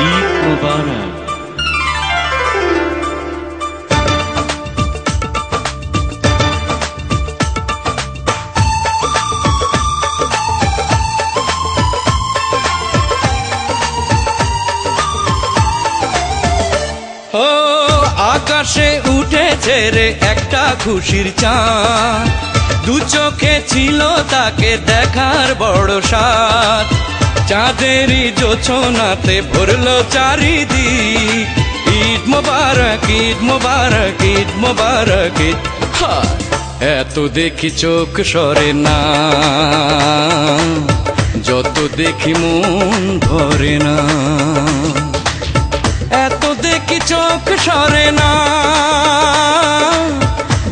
ঈদ মোবারক। ও আকাশে উঠেছে রে একটা খুশির চাঁদ, দু চোখে ছিল তাকে দেখার বড় স্বাদ। চাঁদেরই জোছনাতে ভরলো চারিদিক, ঈদ মোবারক ঈদ মোবারক ঈদ মোবারক ঈদ। এত দেখি চোখ সরে না, যত দেখি মন ভরে না। এত দেখি চোখ সরে না,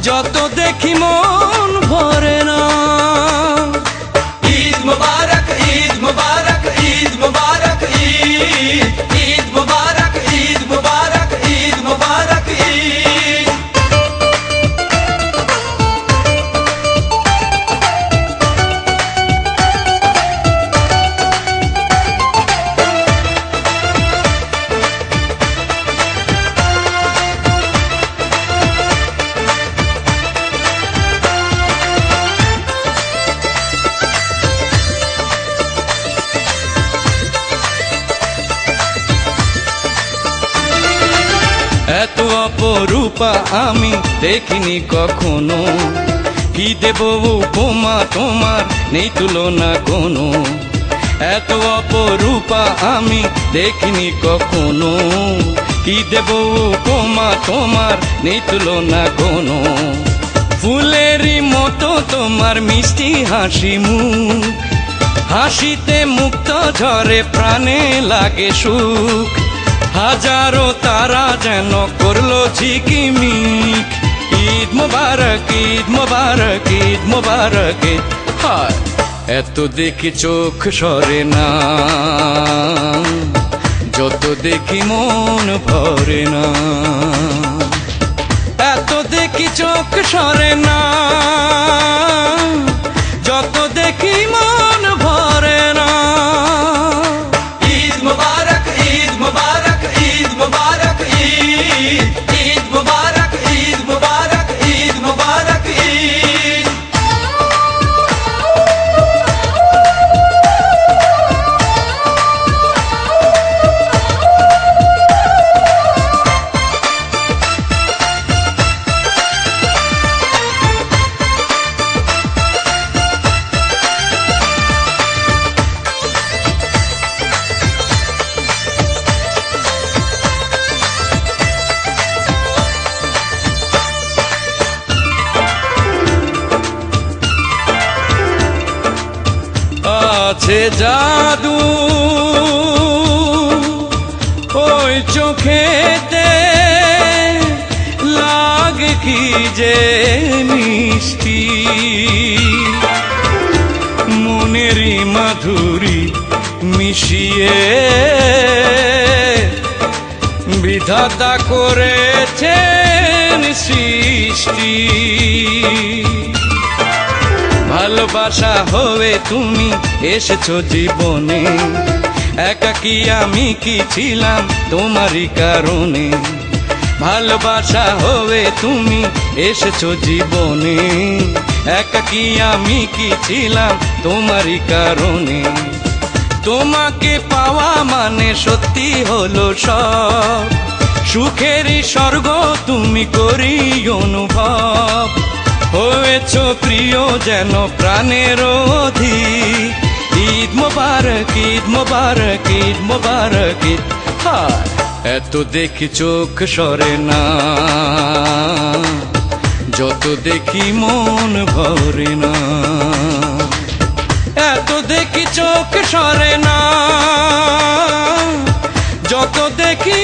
যত দেখি মন ভরে না। ঈদ মুবারক ঈদ মুবারক ঈদ মুবারক ঈদ, ঈদ মুবারক ঈদ মুবারক ঈদ মুবারক ঈদ। এত অপরূপা আমি দেখিনি কখনো, কি দেব উপমা তোমার নেই তুলনা কোনো। এত অপরূপা আমি দেখিনি কখনো, কি দেব উপমা তোমার নেই তুলনা কোনো। ফুলেরই মতো তোমার মিষ্টি হাসি মুখ, হাসিতে মুক্ত ঝরে প্রাণে লাগে সুখ। হাজারো তারা যেন করলো ঝিকিমিক, ঈদ মোবারক ঈদ মোবারক ঈদ মোবারক ঈদ। হায় এত দেখি চোখ সরে না, যত দেখি মন ভরে না। এত দেখি চোখ সরে না, যত দেখি মন ভরে না। ঈদ মুবারক ঈদ মুবারক ঈদ মুবারক ঈদ, ঈদ মুবারক ঈদ মুবারক ঈদ মুবারক ঈদ। আছে জাদু ওই চোখেতে, লাগে কি যে মিষ্টি, মনেরই মাধুরী মিশিয়ে বিধাতা করেছেন সৃষ্টি। ভালোবাসা হয়ে তুমি এসেছো জীবনে, একাকী আমি কি ছিলাম তোমারই কারণে। ভালোবাসা হয়ে তুমি এসেছো জীবনে, একাকী আমি কি ছিলাম তোমারই কারণে। তোমাকে পাওয়া মানে সত্যি হলো সব, সুখেরই স্বর্গ তুমি করি অনুভব। হয়েছো প্রিয় যেন প্রাণের অধিক, ঈদ মোবারক ঈদ মোবারক ঈদ মোবারক ঈদ। এত দেখি চোখ সরে না, যত দেখি মন ভরে না। এত দেখি চোখ সরে না, যত দেখি